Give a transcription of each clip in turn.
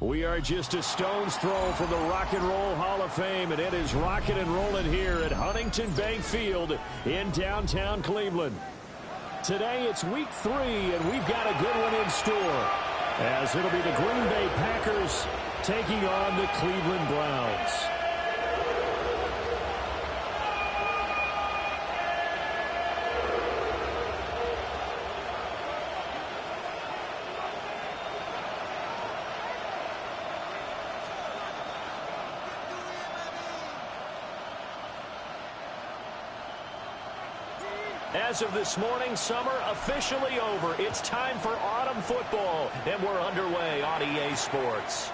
We are just a stone's throw from the Rock and Roll Hall of Fame, and it is rocking and rolling here at Huntington Bank Field in downtown Cleveland. Today it's week 3, and we've got a good one in store, as it'll be the Green Bay Packers taking on the Cleveland Browns. As of this morning, summer officially over. It's time for autumn football, and we're underway on EA Sports.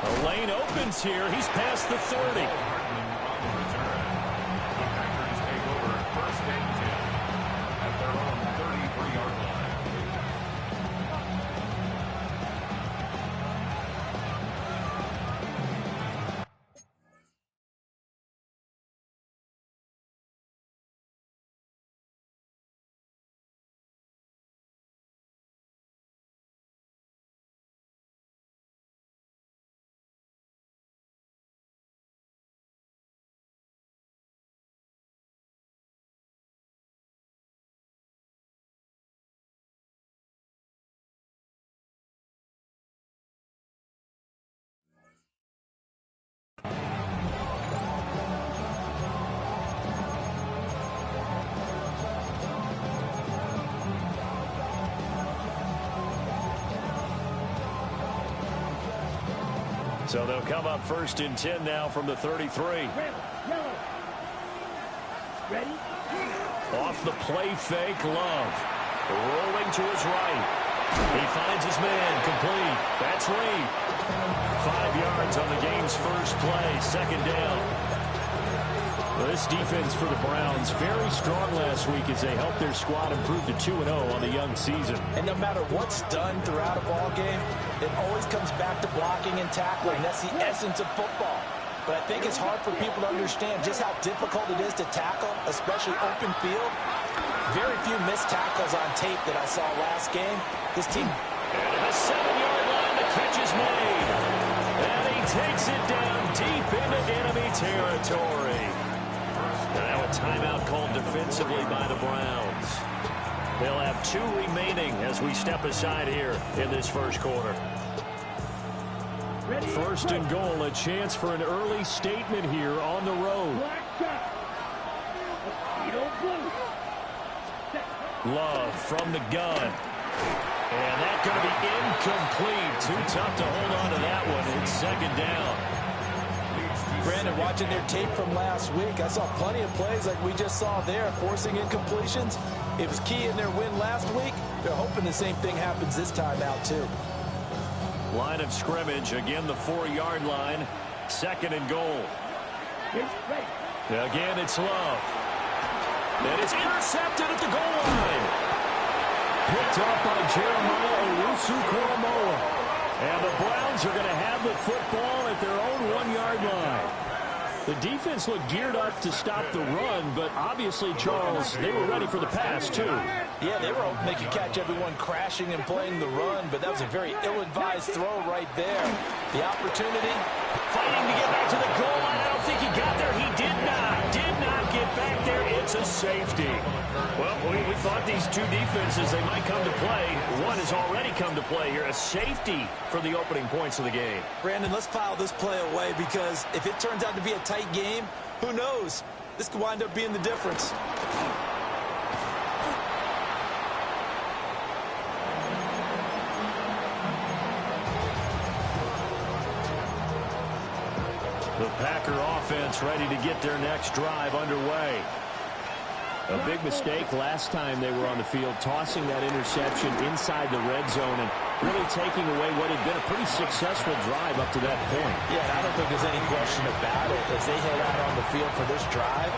A lane opens here. He's past the 30. So they'll come up first and 10 now from the 33. Ready? Off the play fake, Love. Rolling to his right. He finds his man, complete. That's Reed. 5 yards on the game's first play, second down. Well, this defense for the Browns, very strong last week as they helped their squad improve to 2-0 on the young season. And no matter what's done throughout a ball game, it always comes back to blocking and tackling. That's the essence of football. But I think it's hard for people to understand just how difficult it is to tackle, especially open field. Very few missed tackles on tape that I saw last game. This team... And at the 7-yard line, the catch is made. And he takes it down deep into enemy territory. Now a timeout called defensively by the Browns. They'll have 2 remaining as we step aside here in this first quarter. First and goal, a chance for an early statement here on the road. Love from the gun. And that's going to be incomplete. Too tough to hold on to that one. It's second down. Brandon, watching their tape from last week, I saw plenty of plays like we just saw there, forcing incompletions. It was key in their win last week. They're hoping the same thing happens this time out, too. Line of scrimmage, again the 4-yard line. Second and goal. Again, it's Love. And it's intercepted at the goal line. Picked up by Jeremiah Owusu-Koramoah. And the Browns are going to have the football at their own 1-yard line. The defense looked geared up to stop the run, but obviously, Charles, they were ready for the pass, too. Yeah, they were hoping they could catch everyone crashing and playing the run, but that was a very ill-advised throw right there. The opportunity. Fighting to get back to the goal line. I don't think he got there. He did not get back there. It's a safety. Well, we thought these two defenses, they might come to play. One has already come to play here. A safety for the opening points of the game. Brandon, let's file this play away because if it turns out to be a tight game, who knows? This could wind up being the difference. The Packer offense ready to get their next drive underway. A big mistake last time they were on the field, tossing that interception inside the red zone and really taking away what had been a pretty successful drive up to that point. Yeah, I don't think there's any question about it. As they head out on the field for this drive,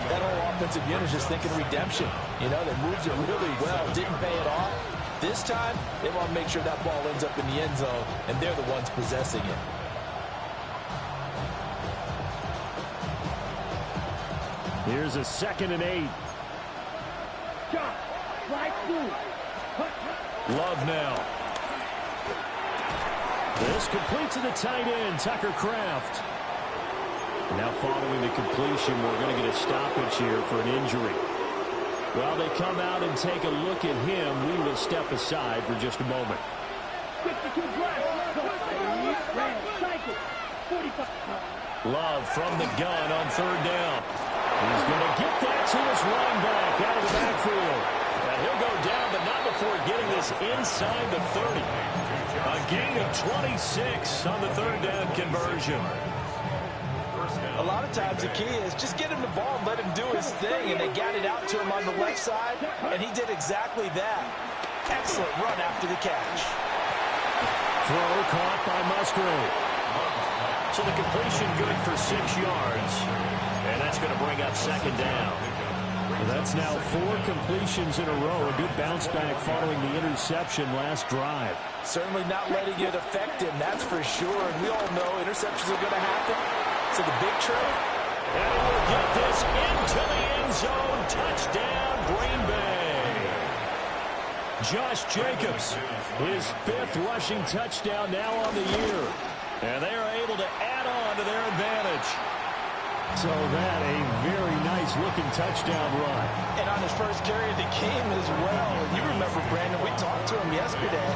that whole offensive unit is just thinking redemption. You know, they moved it really well, didn't pay it off. This time, they want to make sure that ball ends up in the end zone, and they're the ones possessing it. Here's a 2nd and 8. Love now. This complete to the tight end, Tucker Kraft. Now following the completion, we're going to get a stoppage here for an injury. While they come out and take a look at him, we will step aside for just a moment. Love from the gun on third down. He's going to get that to his running back out of the backfield. And he'll go down, but not before getting this inside the 30. A gain of 26 on the third down conversion. A lot of times the key is just get him the ball and let him do his thing, and they got it out to him on the left side, and he did exactly that. Excellent run after the catch. Throw caught by Musgrave. So the completion good for 6 yards, and that's going to bring up second down. That's now 4 completions in a row. A good bounce back following the interception last drive. Certainly not letting it affect him, that's for sure. And we all know interceptions are going to happen. So the big trick. And he will get this into the end zone. Touchdown, Green Bay. Josh Jacobs, his 5th rushing touchdown now on the year. And they are able to add on to their advantage. So that a very nice-looking touchdown run. And on his first carry of the game as well. You remember, Brandon, we talked to him yesterday,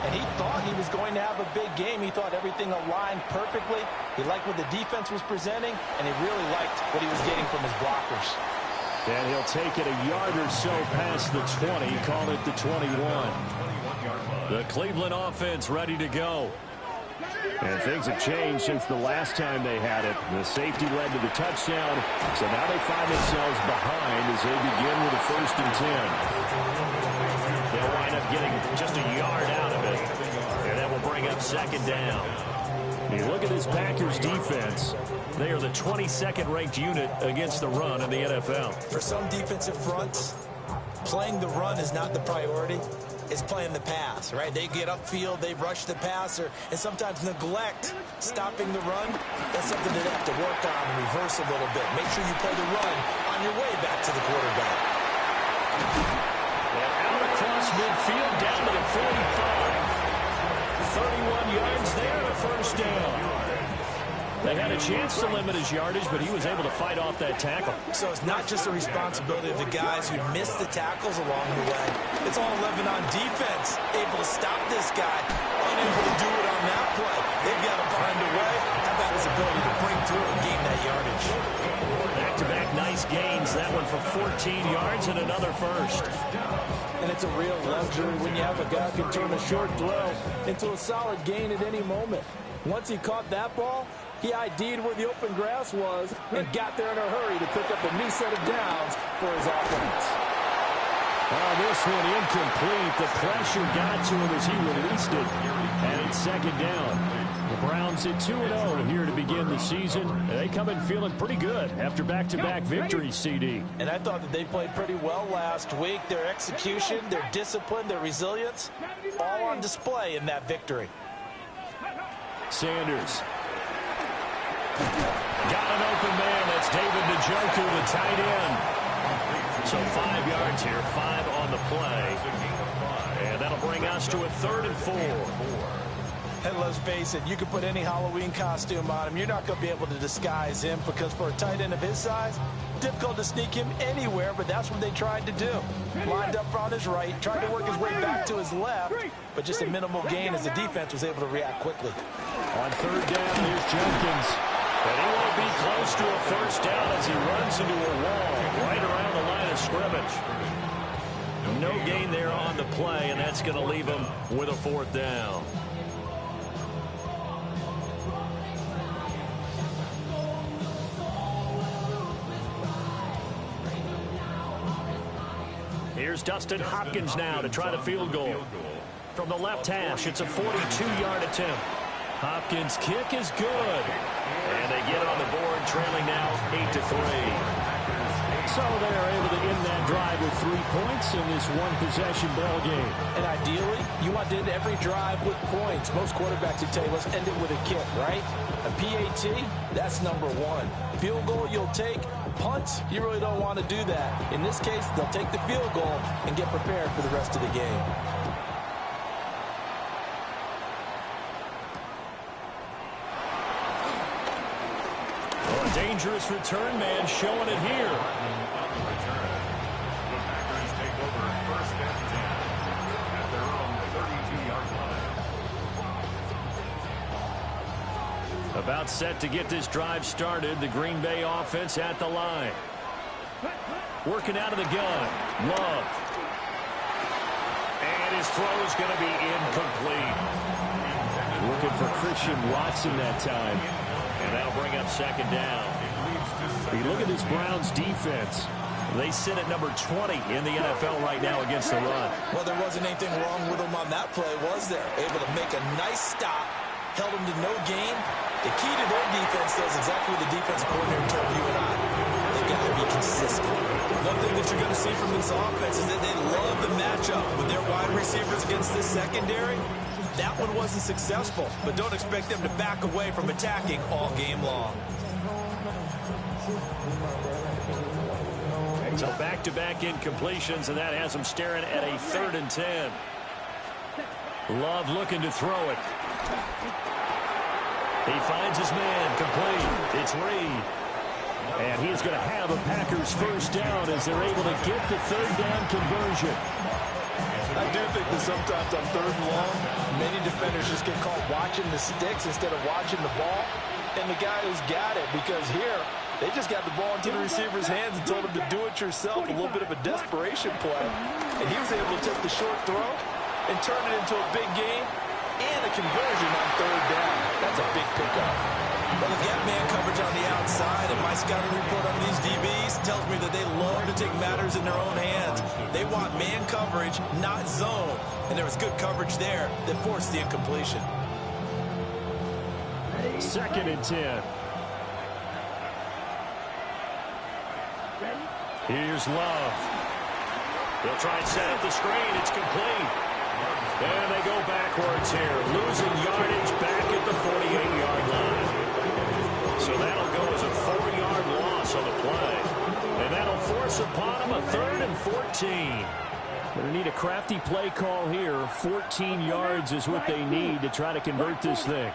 and he thought he was going to have a big game. He thought everything aligned perfectly. He liked what the defense was presenting, and he really liked what he was getting from his blockers. And he'll take it a yard or so past the 20, call it the 21. The Cleveland offense ready to go. And things have changed since the last time they had it. The safety led to the touchdown, so now they find themselves behind as they begin with a 1st and 10. They'll wind up getting just a yard out of it, and that will bring up second down. You look at this Packers defense. They are the 22nd ranked unit against the run in the NFL. For some defensive fronts, playing the run is not the priority. It's playing the pass, right? They get upfield, they rush the passer, and sometimes neglect stopping the run. That's something that they have to work on and reverse a little bit. Make sure you play the run on your way back to the quarterback. And out across midfield, down to the 45. 31 yards there, the 1st down. They had a chance to limit his yardage, but he was able to fight off that tackle. So it's not just the responsibility of the guys who missed the tackles along the way. It's all 11 on defense, able to stop this guy, unable to do it on that play. They've got to find a way. How about his ability to break through and gain that yardage? Back-to-back nice gains. That one for 14 yards and another 1st. And it's a real luxury when you have a guy who can turn a short throw into a solid gain at any moment. Once he caught that ball, he ID'd where the open grass was and got there in a hurry to pick up a new set of downs for his offense. Oh, this one incomplete. The pressure got to him as he released it. And it's second down. The Browns at 2-0 here to begin the season. They come in feeling pretty good after back-to-back victories, CD. And I thought that they played pretty well last week. Their execution, their discipline, their resilience, all on display in that victory. Sanders. Got an open man. That's David Njoku, the tight end. So 5 yards here, 5 on the play. And that'll bring us to a 3rd and 4. And let's face it, you can put any Halloween costume on him. You're not going to be able to disguise him because for a tight end of his size, difficult to sneak him anywhere, but that's what they tried to do. Lined up on his right, tried to work his way back to his left, but just a minimal gain as the defense was able to react quickly. On 3rd down, here's Jenkins. But he won't be close to a 1st down as he runs into a wall right around the line of scrimmage. No gain there on the play, and that's going to leave him with a 4th down. Here's Dustin Hopkins now to try the field goal. From the left hash, it's a 42-yard attempt. Hopkins' kick is good. And they get on the board, trailing now 8-3. So they are able to end that drive with 3 points in this one-possession ball game. And ideally, you want to end every drive with points. Most quarterbacks would tell you, let's end it with a kick, right? A PAT, that's number 1. Field goal you'll take. Punts, you really don't want to do that. In this case, they'll take the field goal and get prepared for the rest of the game. Dangerous return man showing it here. About set to get this drive started. The Green Bay offense at the line. Working out of the gun. Love. And his throw is going to be incomplete. Looking for Christian Watson that time. And that'll bring up second down. You look at this Browns defense. They sit at number 20 in the NFL right now against the run. Well, there wasn't anything wrong with them on that play, was there? Able to make a nice stop. Held them to no gain. The key to their defense does exactly what the defense coordinator told you and I. They've got to be consistent. One thing that you're going to see from this offense is that they love the matchup with their wide receivers against this secondary. That one wasn't successful, but don't expect them to back away from attacking all game long. So back-to-back incompletions, and that has them staring at a 3rd and 10. Love looking to throw it. He finds his man complete. It's Reed. And he's going to have a Packers first down as they're able to get the 3rd down conversion. I do think that sometimes on 3rd and long, many defenders just get caught watching the sticks instead of watching the ball. And the guy who's got it, because here, they just got the ball into the receiver's hands and told him to do it yourself, a little bit of a desperation play. And he was able to take the short throw and turn it into a big game and a conversion on 3rd down. That's a big pickup. Well, they've got man coverage on the outside, and my scouting report on these DBs tells me that they love to take matters in their own hands. They want man coverage, not zone. And there was good coverage there that forced the incompletion. 2nd and 10. Here's Love. They'll try and set up the screen. It's complete. And they go backwards here. Losing yardage back at the 48-yard line. So that'll go as a 4-yard loss on the play. And that'll force upon them a 3rd and 14. Going to need a crafty play call here. 14 yards is what they need to try to convert this thing.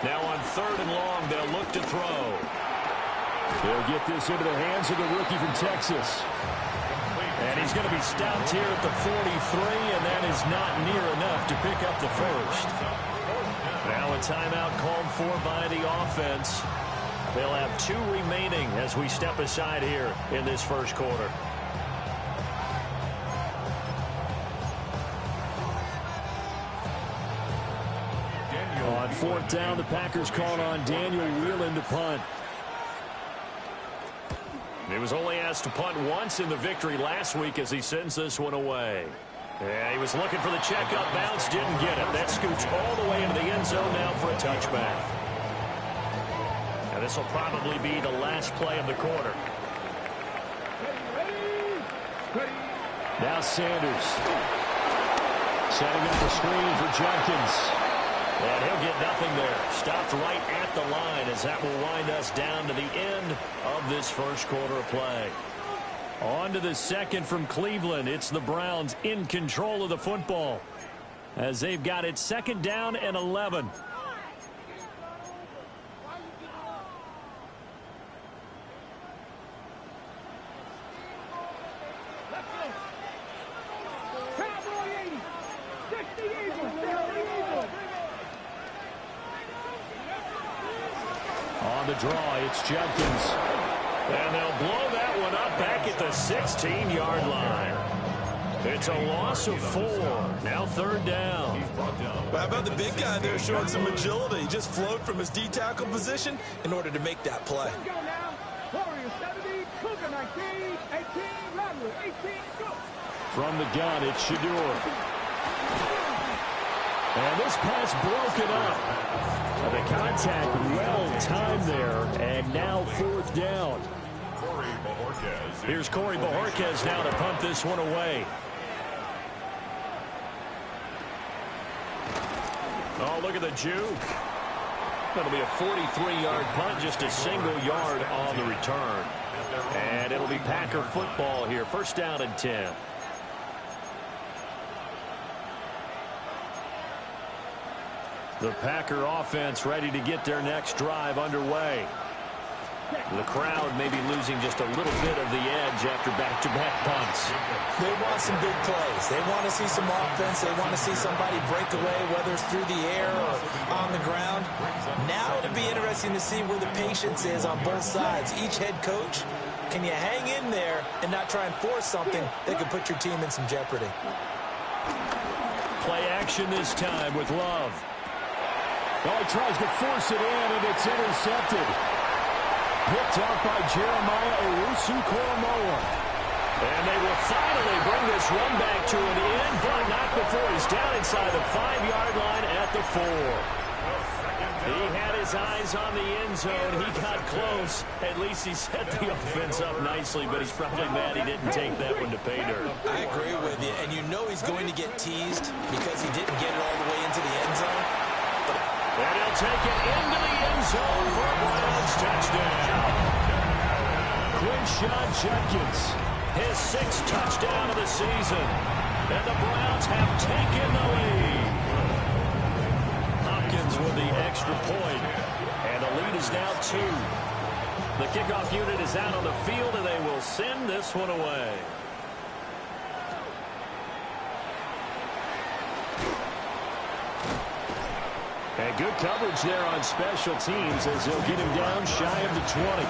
Now on 3rd and long, they'll look to throw. They'll get this into the hands of the rookie from Texas. And he's going to be stopped here at the 43, and that is not near enough to pick up the first. Now a timeout called for by the offense. They'll have 2 remaining as we step aside here in this first quarter. On 4th down, the Packers called on Daniel Whelan to punt. He was only asked to punt once in the victory last week as he sends this one away. Yeah, he was looking for the checkup bounce, didn't get it. That scoots all the way into the end zone now for a touchback. And this will probably be the last play of the quarter. Now Sanders. Setting up the screen for Jenkins. And he'll get nothing there. Stopped right at the line as that will wind us down to the end of this first quarter of play. On to the second from Cleveland. It's the Browns in control of the football as they've got it 2nd down and 11. On the draw, it's Jenkins. And they'll blow that one up back at the 16-yard line. It's a loss of 4. Now 3rd down. How about the big guy there showing some agility? He just flowed from his D-tackle position in order to make that play. From the gun, it's Shedeur. And this pass broken up. The contact well timed there, and now 4th down. Here's Corey Bojorquez now to punt this one away. Oh, look at the juke. That'll be a 43-yard punt, just a single yard on the return. And it'll be Packer football here. 1st down and 10. The Packer offense ready to get their next drive underway. The crowd may be losing just a little bit of the edge after back-to-back punts. They want some big plays. They want to see some offense. They want to see somebody break away, whether it's through the air or on the ground. Now it'll be interesting to see where the patience is on both sides. Each head coach, can you hang in there and not try and force something that could put your team in some jeopardy? Play action this time with Love. Well, he tries to force it in, and it's intercepted. Picked up by Jeremiah Owusu-Koramoah. And they will finally bring this run back to an end, but not before he's down inside the 5-yard line at the 4. He had his eyes on the end zone. He got close. At least he set the offense up nicely, but he's probably mad he didn't take that one to pay dirt. I agree with you, and you know he's going to get teased because he didn't get it all the way into the end zone. And he'll take it into the end zone for a Browns touchdown. Quinshon Judkins, his 6th touchdown of the season. And the Browns have taken the lead. Hopkins with the extra point. And the lead is now 2. The kickoff unit is out on the field, and they will send this one away. And good coverage there on special teams as they'll get him down shy of the 20.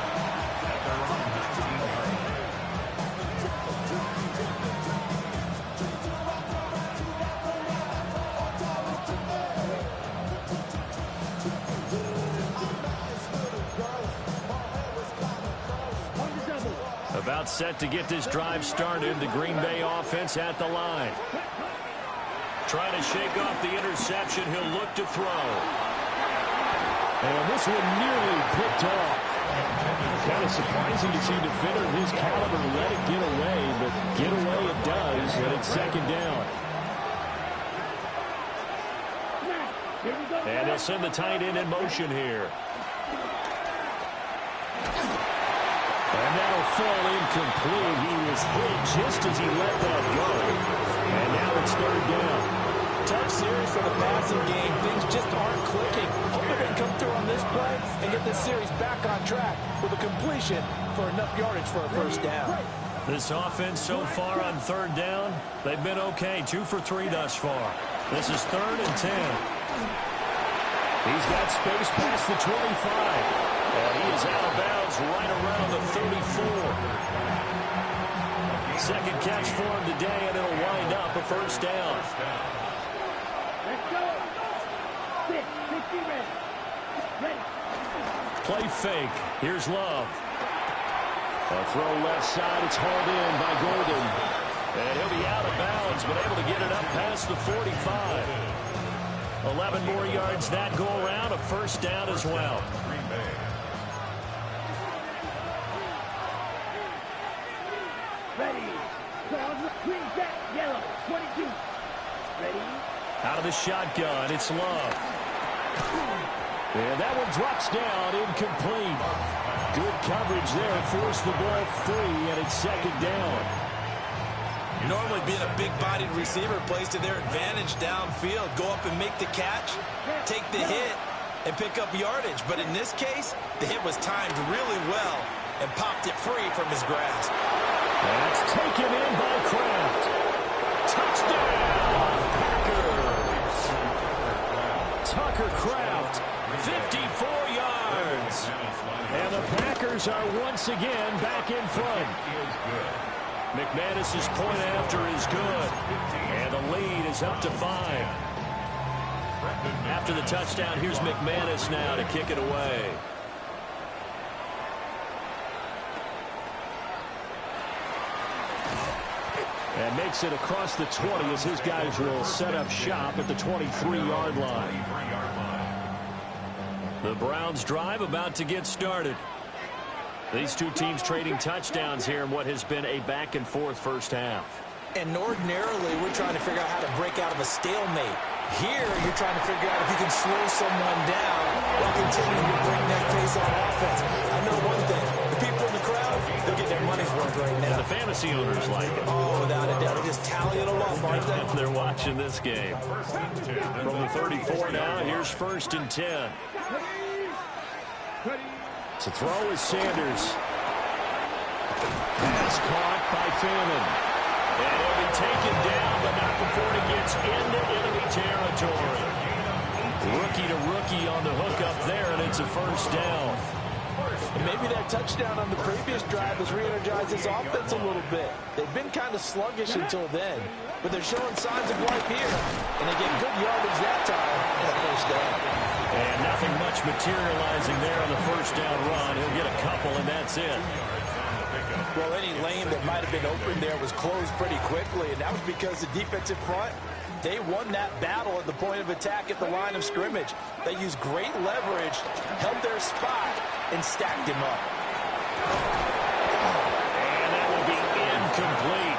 About set to get this drive started. The Green Bay offense at the line. Trying to shake off the interception. He'll look to throw. And this one nearly picked off. Kind of surprising to see a defender of his caliber let it get away, but get away it does, and it's 2nd down. And they'll send the tight end in motion here. And that'll fall incomplete. He was hit just as he let that go. And now it's 3rd down. Tough series for the passing game. Things just aren't clicking. Hope they can come through on this play and get this series back on track with a completion for enough yardage for a 1st down. This offense so far on 3rd down, they've been okay. 2 for 3 thus far. This is 3rd and 10. He's got space past the 25. And he is out of bounds right around the 34. 2nd catch for him today, and it'll wind up a 1st down. Play fake. Here's Love. A throw left side. It's hauled in by Golden. And he'll be out of bounds, but able to get it up past the 45. 11 more yards that go around. A 1st down as well. Out of the shotgun, it's Love. And that one drops down, incomplete. Good coverage there, forced the ball free, and it's 2nd down. Normally being a big-bodied receiver plays to their advantage downfield. Go up and make the catch, take the hit, and pick up yardage. But in this case, the hit was timed really well and popped it free from his grasp. That's taken in by Kraft. Touchdown, Packers. Tucker Kraft, 54 yards. And the Packers are once again back in front. McManus's point after is good. And the lead is up to 5. After the touchdown, here's McManus now to kick it away. And makes it across the 20 as his guys will set up shop at the 23-yard line. The Browns drive about to get started. These two teams trading touchdowns here in what has been a back-and-forth first half. And ordinarily, we're trying to figure out how to break out of a stalemate. Here, you're trying to figure out if you can slow someone down while continuing to bring that pace on offense. I know one thing. The people in the crowd, they'll get their money's worth right now. And the fantasy owners like it. Oh, without a doubt. They're just tallying them up, aren't they? They're watching this game. From the 34 now, here's 1st and 10. To throw is Sanders. Pass caught by Fannin. And he'll be taken down, but not before he gets into enemy territory. Rookie to rookie on the hook up there, and it's a first down. And maybe that touchdown on the previous drive has re-energized his offense a little bit. They've been kind of sluggish until then, but they're showing signs of life here. And they get good yardage that time and a first down. And nothing much materializing there on the first down run. He'll get a couple, and that's it. Well, any lane that might have been open there was closed pretty quickly, and that was because the defensive front, they won that battle at the point of attack at the line of scrimmage. They used great leverage, held their spot, and stacked him up. And that will be incomplete.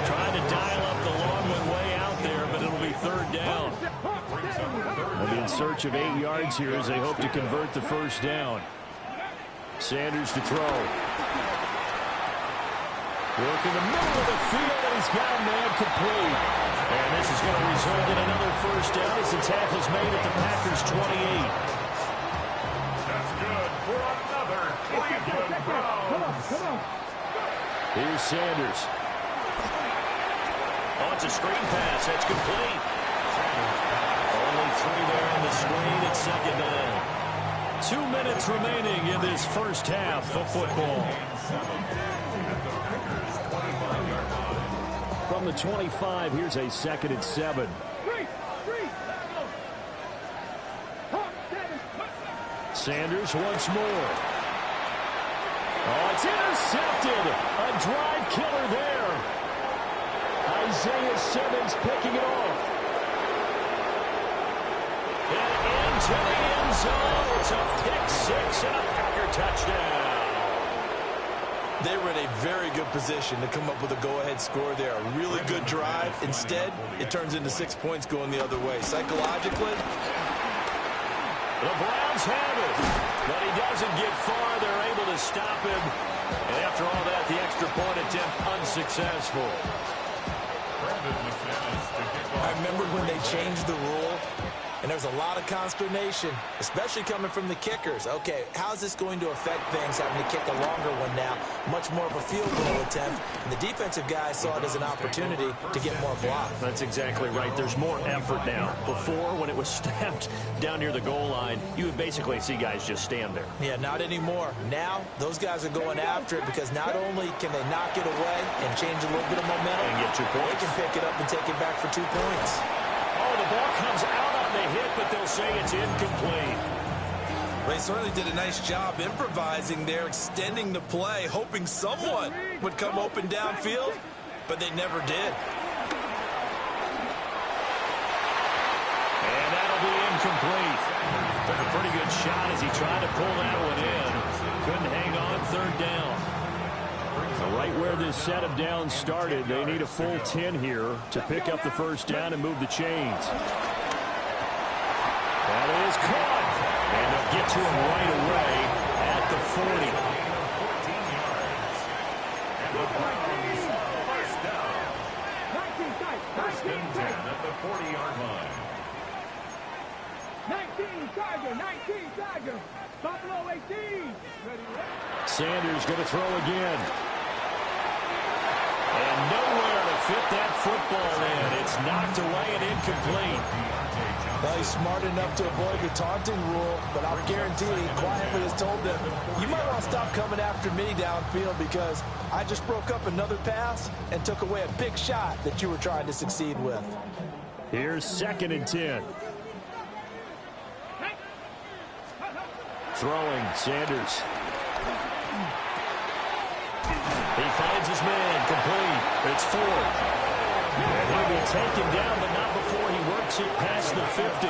Trying to dial up the long one way out there, but it'll be third down. They'll be in search of 8 yards here as they hope to convert the first down. Sanders to throw. Work in the middle of the field, and he's got a man complete. And this is going to result in another first down as the tackle's made at the Packers' 28. That's good for another Cleveland Browns. Here's Sanders. Oh, it's a screen pass. That's complete. Only 3 there on the screen. It's second down. 2 minutes remaining in this first half of football. From the 25, here's a 2nd and 7. Sanders once more. Oh, it's intercepted. A drive killer there. Isaiah Simmons picking it off. And into the end zone. It's a pick six and a Packer touchdown. They were in a very good position to come up with a go-ahead score there. A really good drive. Instead, it turns into 6 points going the other way. Psychologically, the Browns have it, but he doesn't get far. They're able to stop him. And after all that, the extra point attempt unsuccessful. I remember when they changed the rule, and there was a lot of consternation, especially coming from the kickers. Okay, how's this going to affect things, having to kick a longer one now, much more of a field goal attempt, and the defensive guys saw it as an opportunity to get more blocks. That's exactly right. There's more effort now. Before, when it was snapped down near the goal line, you would basically see guys just stand there. Yeah, not anymore. Now, those guys are going after it because not only can they knock it away and change a little bit of momentum, And get 2 points. they can pick it up and take it back for 2 points. Oh, the ball comes out on the hit, but they'll say it's incomplete. They certainly did a nice job improvising there, extending the play, hoping someone would come open downfield, but they never did. And that'll be incomplete. Took a pretty good shot as he tried to pull that one in. Couldn't hang on, third down. Right where this set of downs started, they need a full 10 here to pick up the first down and move the chains. That is caught. And they'll get to him right away at the 40. First and 10 at the 40-yard line. 19 Tiger, Buffalo 18. Sanders going to throw again. And nowhere to fit that football in. It's knocked away and incomplete. Well, he's smart enough to avoid the taunting rule, but I'll guarantee he quietly has told them, you might want to stop coming after me downfield because I just broke up another pass and took away a big shot that you were trying to succeed with. Here's 2nd and 10. Throwing, Sanders. He finds his man, complete. It's 4. And he'll be taken down, but not before he works it past the 50.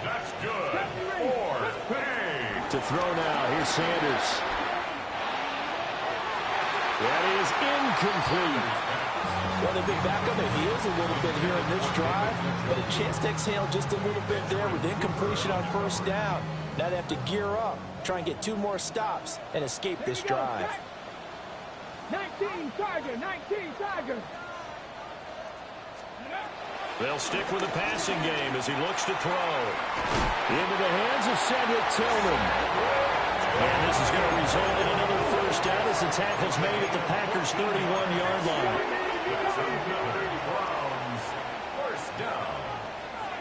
That's good for Pay. To throw now, here's Sanders. That is incomplete. Well, they've been back on their heels a little bit here in this drive, but a chance to exhale just a little bit there with incompletion on first down. Now they have to gear up, try and get 2 more stops, and escape this drive. 19 Tiger. They'll stick with the passing game as he looks to throw. Into the hands of Cedric Tillman. And this is going to result in another first down as the tackle's made at the Packers' 31-yard line. First down.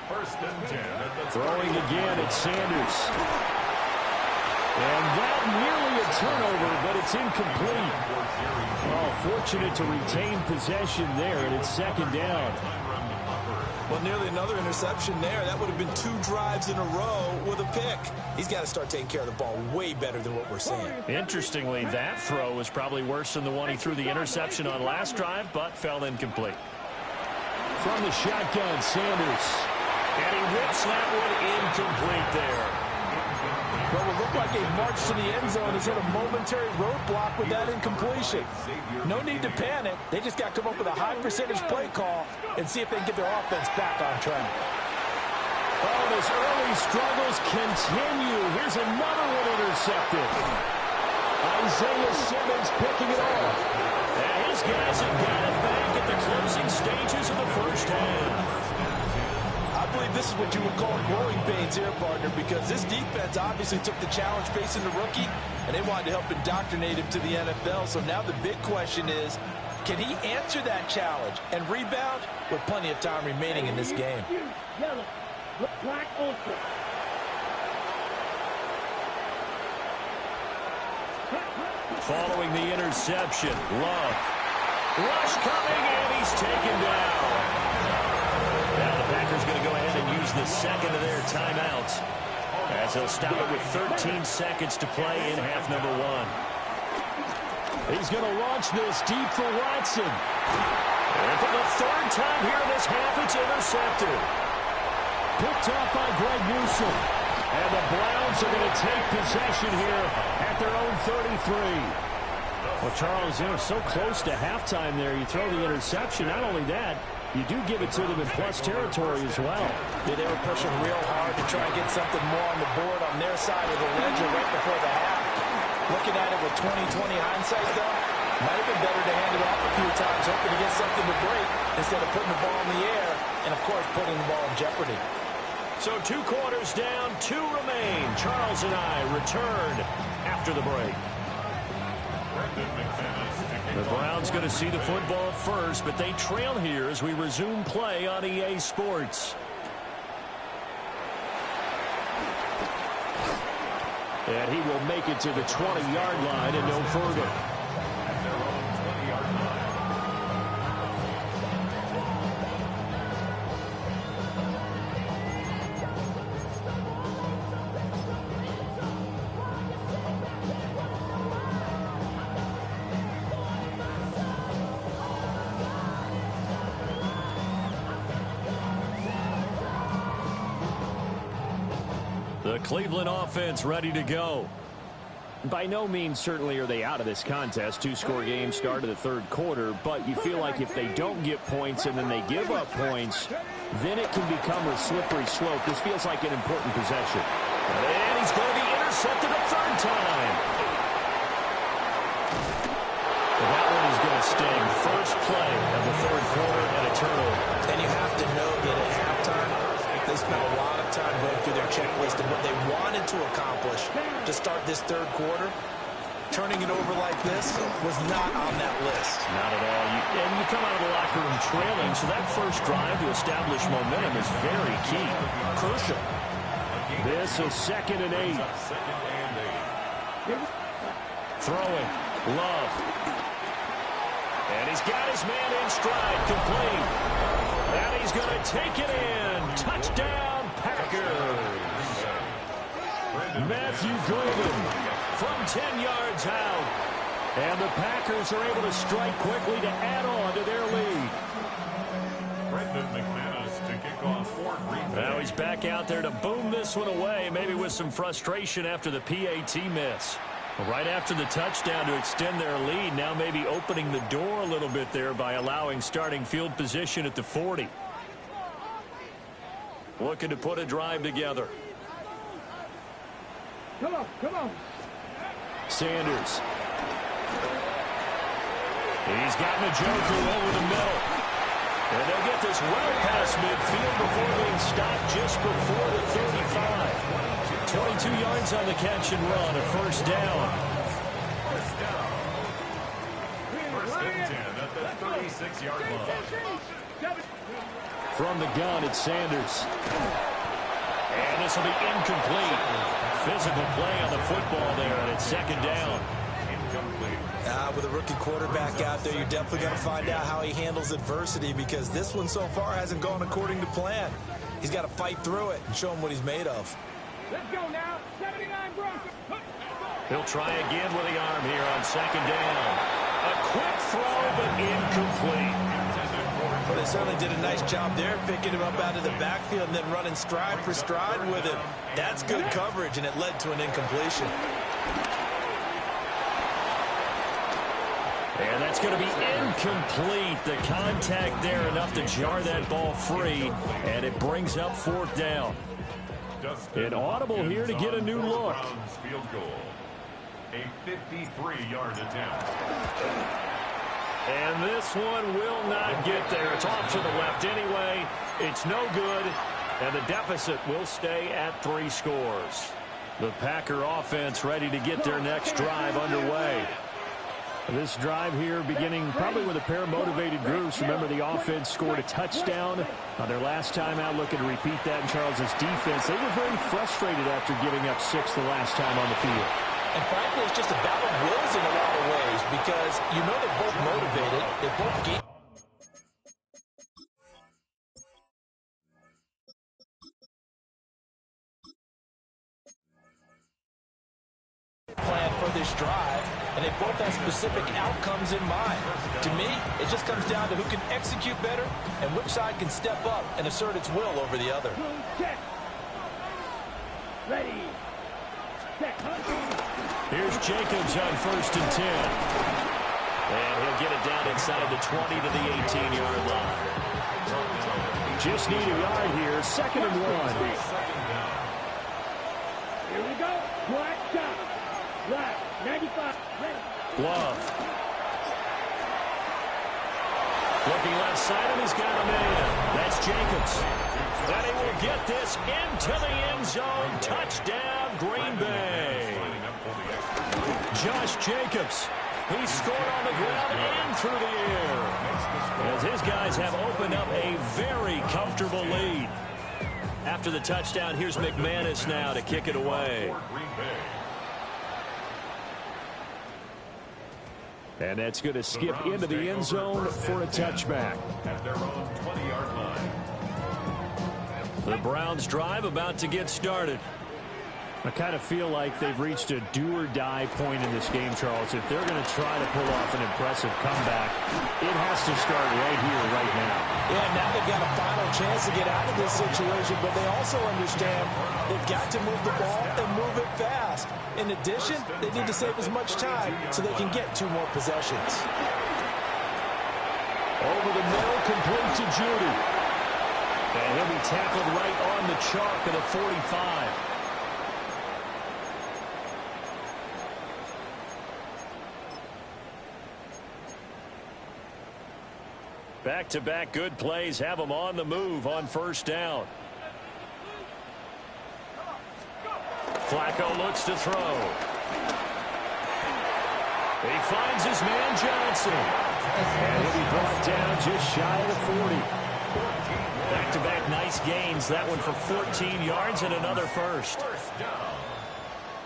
First and 10 at the Throwing again at Sanders. And that nearly a turnover, but it's incomplete. Oh, fortunate to retain possession there, and it's second down. Well, nearly another interception there. That would have been 2 drives in a row with a pick. He's got to start taking care of the ball way better than what we're seeing. Interestingly, that throw was probably worse than the one he threw the interception on last drive, but fell incomplete. From the shotgun, Sanders. And he whips that one incomplete there. Well, it looked like a march to the end zone has hit a momentary roadblock with that incompletion. No need to panic. They just got to come up with a high percentage play call and see if they can get their offense back on track. Oh, those early struggles continue. Here's another one intercepted. Isaiah Simmons picking it off. And his guys have got it back at the closing stages of the first half. I believe this is what you would call growing pains here, partner, because this defense obviously took the challenge facing the rookie, and they wanted to help indoctrinate him to the NFL. So now the big question is, can he answer that challenge and rebound with plenty of time remaining in this game? Yellow, black, ultra. Following the interception, Love. Rush coming, and he's taken down. Now the Packers going to go ahead and use the second of their timeouts as they'll stop it with 13 seconds to play in half number 1. He's going to launch this deep for Watson. And for the 3rd time here in this half, it's intercepted. Picked off by Greg Newsome. And the Browns are going to take possession here at their own 33. Well, Charles, so close to halftime there. You throw the interception. Not only that, you do give it to them in plus territory as well. Yeah, they were pushing real hard to try and get something more on the board on their side of the ledger right before the half. Looking at it with 20/20 hindsight, though, might have been better to hand it off a few times, hoping to get something to break instead of putting the ball in the air and, of course, putting the ball in jeopardy. So 2 quarters down, 2 remain. Charles and I return after the break. The Browns going to see the football first, but they trail here as we resume play on EA Sports. And he will make it to the 20-yard line and no further. The Cleveland offense ready to go. By no means certainly are they out of this contest. 2-score game start of the 3rd quarter, but you feel like if they don't get points and then they give up points, then it can become a slippery slope. This feels like an important possession. And he's going to be intercepted a 3rd time. That one is going to sting. First play of the 3rd quarter and a turnover. And you have to know that at halftime, they spent a lot of time going through their checklist of what they wanted to accomplish to start this 3rd quarter. Turning it over like this was not on that list. Not at all. And you come out of the locker room trailing, so that first drive to establish momentum is very key. Crucial. This is 2nd and 8. Throwing. Love. And he's got his man in stride. Complete. And he's going to take it in. Touchdown, Packers. Matthew Golden from 10 yards out. And the Packers are able to strike quickly to add on to their lead. Brendan McManus to kick off for Green Bay. Now he's back out there to boom this one away, maybe with some frustration after the PAT miss. Right after the touchdown to extend their lead, now maybe opening the door a little bit there by allowing starting field position at the 40. Looking to put a drive together. Come on, come on. Sanders. He's got Njoku over the middle. And they'll get this well past midfield before being stopped just before the 35. 22 yards on the catch and run, a first down. First and 10 at the 36-yard line. From the gun, it's Sanders. And this will be incomplete. Physical play on the football there, and it's second down. With a rookie quarterback out there, you're definitely going to find out how he handles adversity, because this one so far hasn't gone according to plan. He's got to fight through it and show him what he's made of. Let's go now. 79 Broncos. He'll try again with the arm here on second down. A quick throw, but incomplete. But they certainly did a nice job there, picking him up out of the backfield and then running stride for stride with him. That's good coverage, and it led to an incompletion. And that's going to be incomplete. The contact there enough to jar that ball free, and it brings up fourth down. An audible here to get a new look. Field goal. A 53-yard attempt. And this one will not get there. It's off to the left anyway. It's no good, and the deficit will stay at 3 scores. The Packer offense ready to get their next drive underway. This drive here beginning probably with a pair of motivated groups. Remember, the offense scored a touchdown on their last time out. Looking to repeat that in Charles's defense. They were very frustrated after giving up 6 the last time on the field. And frankly, it's just a battle of wills in a lot of ways, because you know they're both motivated. They both get plan for this drive, and they both have specific outcomes in mind. To me, it just comes down to who can execute better and which side can step up and assert its will over the other. Check. Ready. Check. Here's Jacobs on first and 10. And he'll get it down inside the 20 to the 18-yard line. Just need a yard here. Second and 1. Here we go. Black shot. Black. 95. Ready. Love. Looking left side, and he's got a man. That's Jacobs. And he will get this into the end zone. Touchdown, Green Bay. Josh Jacobs. He scored on the ground and through the air, as his guys have opened up a very comfortable lead. After the touchdown, here's McManus now to kick it away. And that's going to skip into the end zone for a touchback. At their own 20-yard line. The Browns drive about to get started. I kind of feel like they've reached a do-or-die point in this game, Charles. If they're going to try to pull off an impressive comeback, it has to start right here, right now. Yeah, now they've got a final chance to get out of this situation, but they also understand they've got to move the ball and move it fast. In addition, they need to save as much time so they can get 2 more possessions. Over the middle, complete to Judy. And he'll be tackled right on the chalk of the 45. Back-to-back good plays have them on the move on first down. Flacco looks to throw. He finds his man Johnson. And he'll be brought down just shy of the 40. Back-to-back nice gains. That one for 14 yards and another first. First down.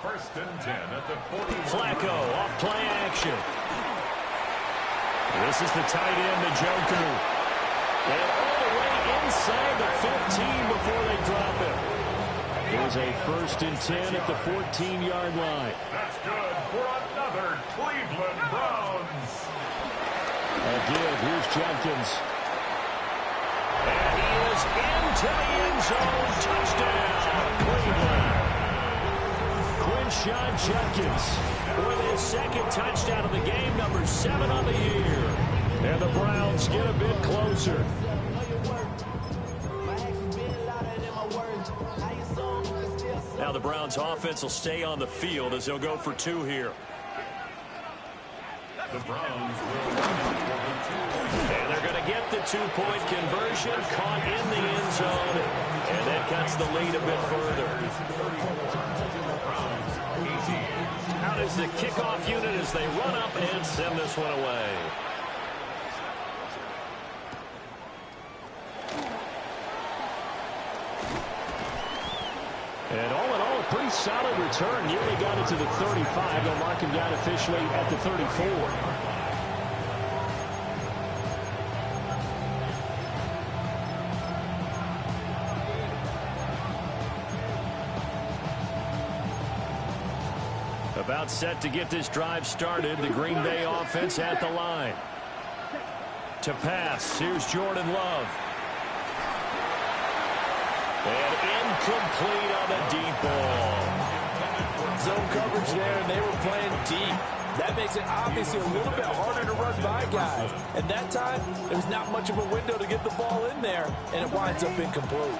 First and 10 at the 40. Flacco off play action. This is the tight end, Njoku. And all the way inside the 15 before they drop it. Here's a first and 10 at the 14-yard line. That's good for another Cleveland Browns. A give. Here's Jenkins. And he is into the end zone. Touchdown, Cleveland. Quinshon Judkins with his second touchdown of the game, number 7 on the year. And the Browns get a bit closer. Now the Browns offense will stay on the field as they'll go for 2 here. The Browns will run it for the 2. And they're going to get the 2-point conversion, caught in the end zone, and that cuts the lead a bit further. Out is the kickoff unit as they run up and send this one away. And all in all, a pretty solid return. Nearly got it to the 35. They'll mark him down officially at the 34. About set to get this drive started. The Green Bay offense at the line. To pass. Here's Jordan Love. And incomplete on the deep ball. Zone coverage there, and they were playing deep. That makes it obviously a little bit harder to run by guys. And that time, there was not much of a window to get the ball in there, and it winds up incomplete.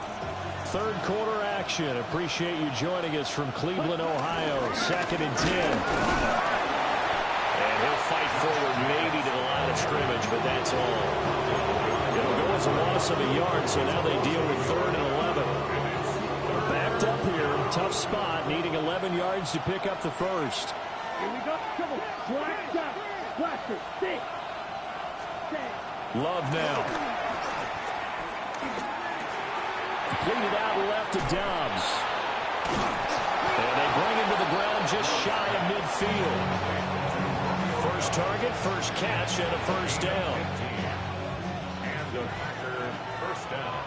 Third quarter action. Appreciate you joining us from Cleveland, Ohio. 2nd and 10. And he'll fight forward maybe to the line of scrimmage, but that's all. It'll go as a loss of a yard, so now they deal with 3rd and 11. Backed up here. Tough spot. Needing 11 yards to pick up the first. Here we go. Trouble. Black shot. Blaster. Stick. Love now. Completed out left to Dobbs. And they bring him to the ground just shy of midfield. First target, first catch, and a first down. And the Packers first down.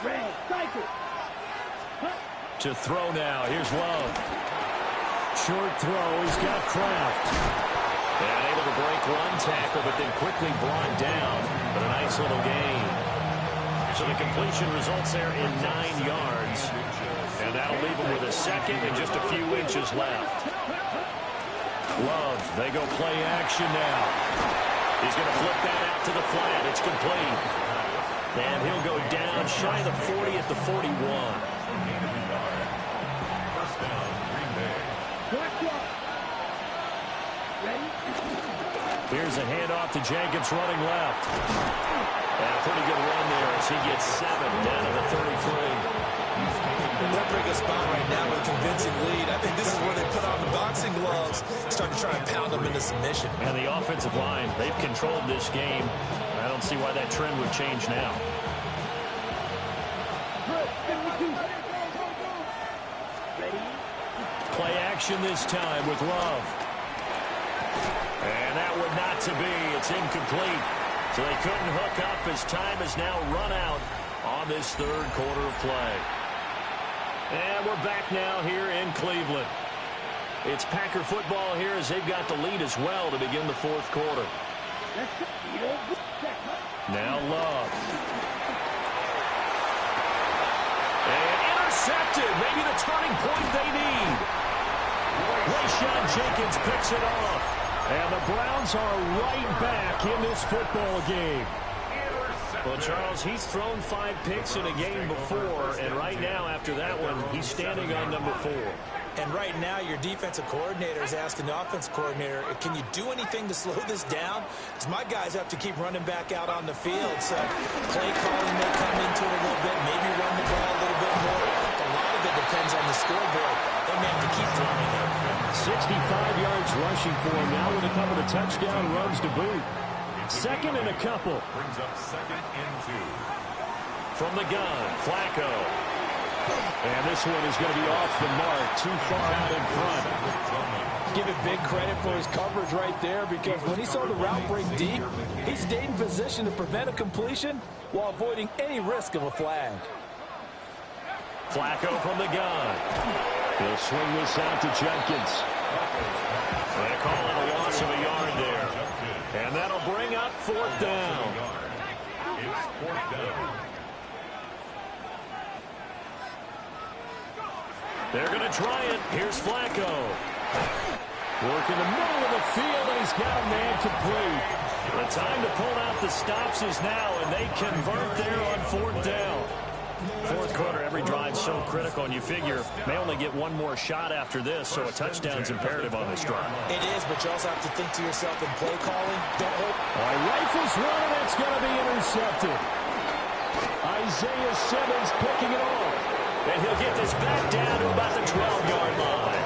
Red. Cycle. To throw now. Here's Love. Short throw. He's got Kraft. And able to break one tackle, but then quickly brought down. But a nice little gain. So the completion results there in 9 yards. And that'll leave him with a second and just a few inches left. Love, they go play action now. He's going to flip that out to the flat. It's complete. And he'll go down shy of the 40 at the 41. First down, Green Bay. Here's a handoff to Jenkins running left. And a pretty good run there as he gets 7 down to the 33. They're bringing a spot right now with a convincing lead. I think this is where they put on the boxing gloves, start to try and pound them into submission. And the offensive line, they've controlled this game. I don't see why that trend would change now. Play action this time with Love. And that would not to be. It's incomplete. So they couldn't hook up as time has now run out on this third quarter of play. And we're back now here in Cleveland. It's Packer football here as they've got the lead as well to begin the fourth quarter. Now Love. And intercepted. Maybe the turning point they need. Rayshawn Jenkins picks it off. And the Browns are right back in this football game. Well, Charles, he's thrown 5 picks in a game before, and right now, after that one, he's standing on number 4. And right now, your defensive coordinator is asking the offense coordinator, can you do anything to slow this down? Because my guys have to keep running back out on the field, so play calling may come into it a little bit, maybe run the ball a little bit more. A lot of it depends on the scoreboard. They may have to keep throwing it. 65 yards rushing for him now with a couple of touchdown runs to boot. 2nd and a couple. Brings up 2nd and 2. From the gun, Flacco. And this one is going to be off the mark, too far out in front. Give it big credit for his coverage right there, because when he saw the route break deep, he stayed in position to prevent a completion while avoiding any risk of a flag. Flacco from the gun. He'll swing this out to Jenkins. They call it a loss of a yard there. And that'll bring up 4th down. It's 4th down. They're going to try it. Here's Flacco. Work in the middle of the field, and he's got a man complete. The time to pull out the stops is now, and they convert there on 4th down. Fourth quarter, every drive so critical, and you figure may only get one more shot after this, so a touchdown's imperative on this drive. It is, but you also have to think to yourself in play calling. Don't hold. All right, rifles one, and it's going to be intercepted. Isaiah Simmons picking it off. And he'll get this back down to about the 12-yard line.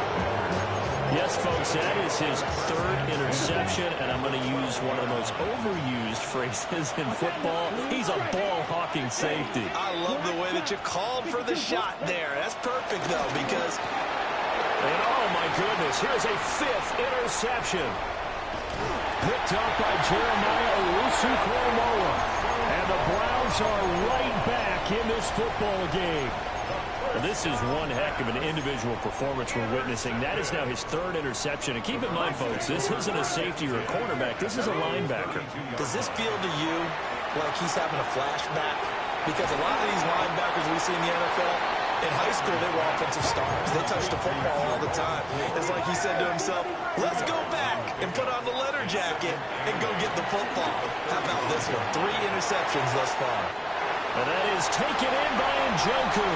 Yes, folks, that is his third interception, and I'm going to use one of the most overused phrases in football. He's a ball-hawking safety. I love the way that you called for the shot there. That's perfect, though, because... And, oh, my goodness, here's a fifth interception. Picked up by Jeremiah Owusu-Koramoah. And the Browns are right back in this football game. This is one heck of an individual performance we're witnessing. That is now his third interception. And keep in mind, folks, this isn't a safety or a cornerback. This is a linebacker. Does this feel to you like he's having a flashback? Because a lot of these linebackers we see in the NFL, in high school, they were offensive stars. They touched the football all the time. It's like he said to himself, let's go back and put on the leather jacket and go get the football. How about this one? 3 interceptions thus far. And that is taken in by Njoku.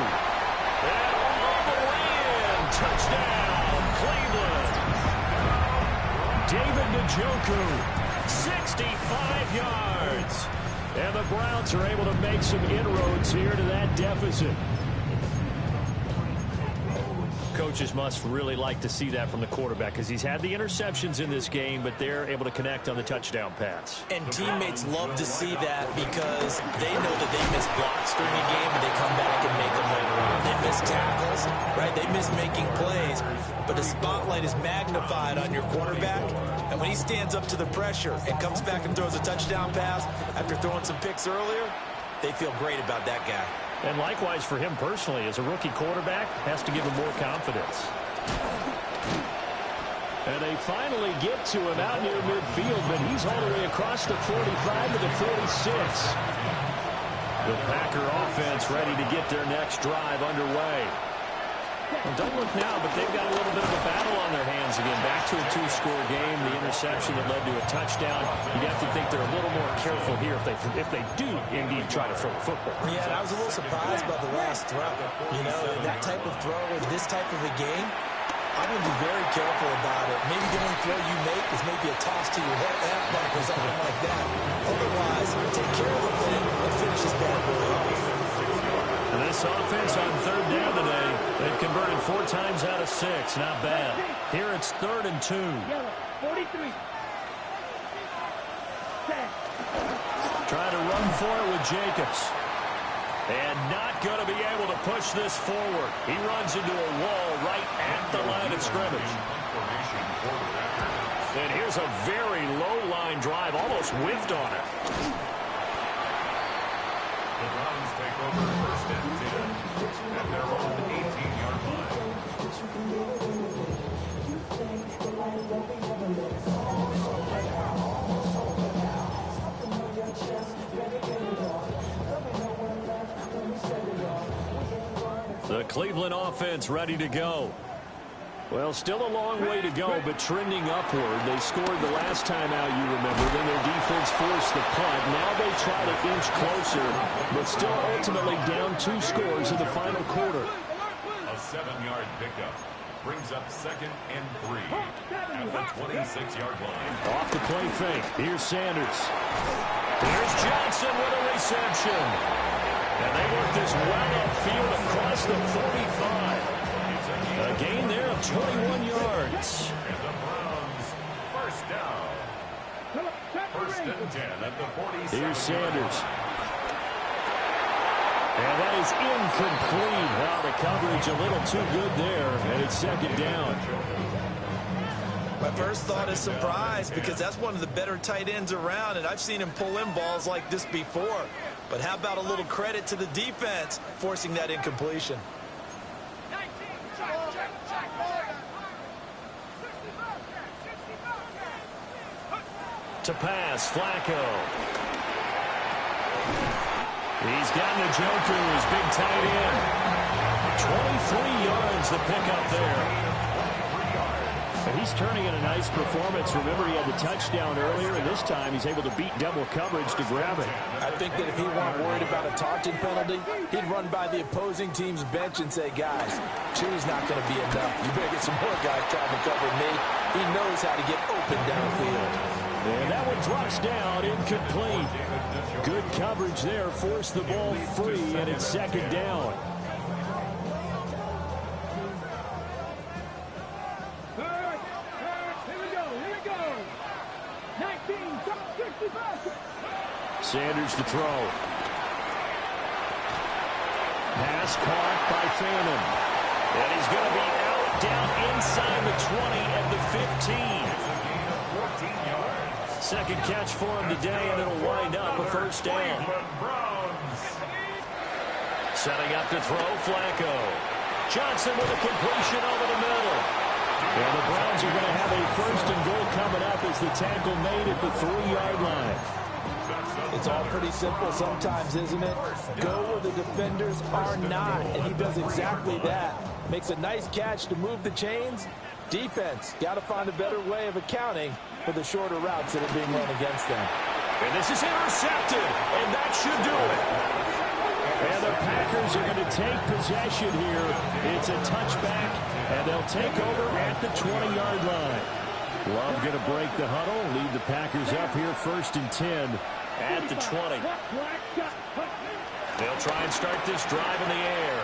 And all the way in. Touchdown, Cleveland. David Njoku, 65 yards. And the Browns are able to make some inroads here to that deficit. Coaches must really like to see that from the quarterback because he's had the interceptions in this game, but they're able to connect on the touchdown pass. And teammates love to see that because they know that they miss blocks during a game and they come back and make them later on. They miss tackles, right? They miss making plays, but the spotlight is magnified on your quarterback, and when he stands up to the pressure and comes back and throws a touchdown pass after throwing some picks earlier, they feel great about that guy. And likewise for him personally, as a rookie quarterback, has to give him more confidence. And they finally get to him out near midfield, but he's all the way across the 45 to the 46. The Packer offense ready to get their next drive underway. Well, don't look now, but they've got a little bit of a battle on their hands again. Back to a 2-score game. The interception that led to a touchdown. You'd have to think they're a little more careful here if they do indeed try to throw the football. Yeah, and I was a little surprised by the last throw. You know, that type of throw in this type of a game, I'm going to be very careful about it. Maybe the only throw you make is maybe a toss to your halfback or something like that. Otherwise, take care of the thing and finish this bad boy off. And this offense on third down today, they've converted 4 times out of 6. Not bad. Here it's 3rd and 2. 43. Trying to run for it with Jacobs. And not going to be able to push this forward. He runs into a wall right at the line of scrimmage. And here's a very low-line drive, almost whiffed on it. The Browns take over 1st and 10 at their own 18-yard line. The Cleveland offense ready to go. Well, still a long way to go, but trending upward. They scored the last time out, you remember. Then their defense forced the punt. Now they try to inch closer, but still ultimately down 2 scores in the final quarter. A 7-yard pickup brings up 2nd and 3 at the 26-yard line. Off the play fake. Here's Sanders. Here's Johnson with a reception. And they work this well upfield across the 45. A gain there of 21 yards. And the Browns, 1st down. 1st and 10 at the 47. Here's Sanders. And that is incomplete. Wow, the coverage a little too good there, and it's 2nd down. My first thought is surprise because that's one of the better tight ends around, and I've seen him pull in balls like this before. But how about a little credit to the defense forcing that incompletion? To pass, Flacco. He's got Njoku, his big tight end. 23 yards the pickup there. he's turning in a nice performance. Remember, he had the touchdown earlier, and this time he's able to beat double coverage to grab it. I think that if he weren't worried about a taunting penalty, he'd run by the opposing team's bench and say, guys, two's not going to be enough. You better get some more guys trying to cover me. He knows how to get open downfield. And that one drops down, incomplete. Good coverage there, forced the ball free, and it's second down. Sanders to throw. Pass caught by Phantom. And he's going to be out down inside the 20 at the 15. Second catch for him today, and it'll wind up a first down. Setting up to throw, Flacco. Johnson with a completion over the middle. And the Browns are going to have a first and goal coming up as the tackle made at the 3-yard line. It's all pretty simple sometimes, isn't it? Go where the defenders are not, and he does exactly that. Makes a nice catch to move the chains. Defense, got to find a better way of accounting for the shorter routes that are being run against them. And this is intercepted, and that should do it. And the Packers are going to take possession here. It's a touchback, and they'll take over at the 20-yard line. Love going to break the huddle, lead the Packers up here first and 10 at the 20. They'll try and start this drive in the air.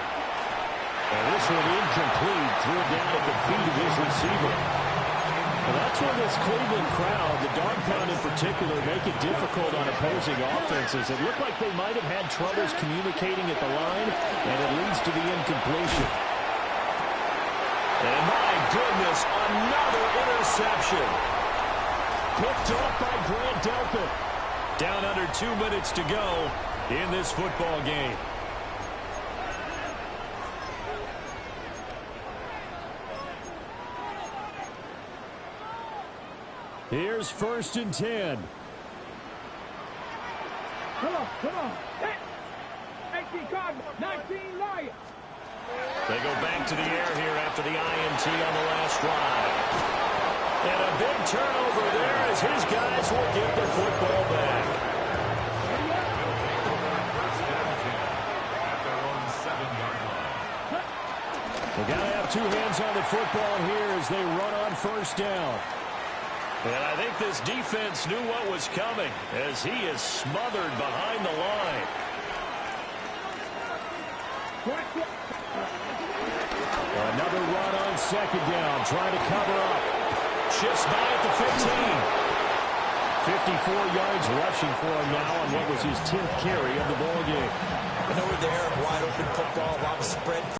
And this one incomplete, threw it down at the feet of his receiver. Well, that's where this Cleveland crowd, the dog pound in particular, make it difficult on opposing offenses. It looked like they might have had troubles communicating at the line, and it leads to the incompletion. And my goodness, another interception. Picked up by Grant Delpit. Down under 2 minutes to go in this football game. Here's first and 10. Come on. 18 Cardinals, 19 Lions. They go back to the air here after the INT on the last drive. And a big turnover there as his guys will get the football back. They got to have two hands on the football here as they run on first down. And I think this defense knew what was coming as he is smothered behind the line. Another run on second down, trying to cover up. Shifts by at the 15. 54 yards rushing for him now on what was his 10th carry of the ball game. And over there, wide open football, a lot of spread.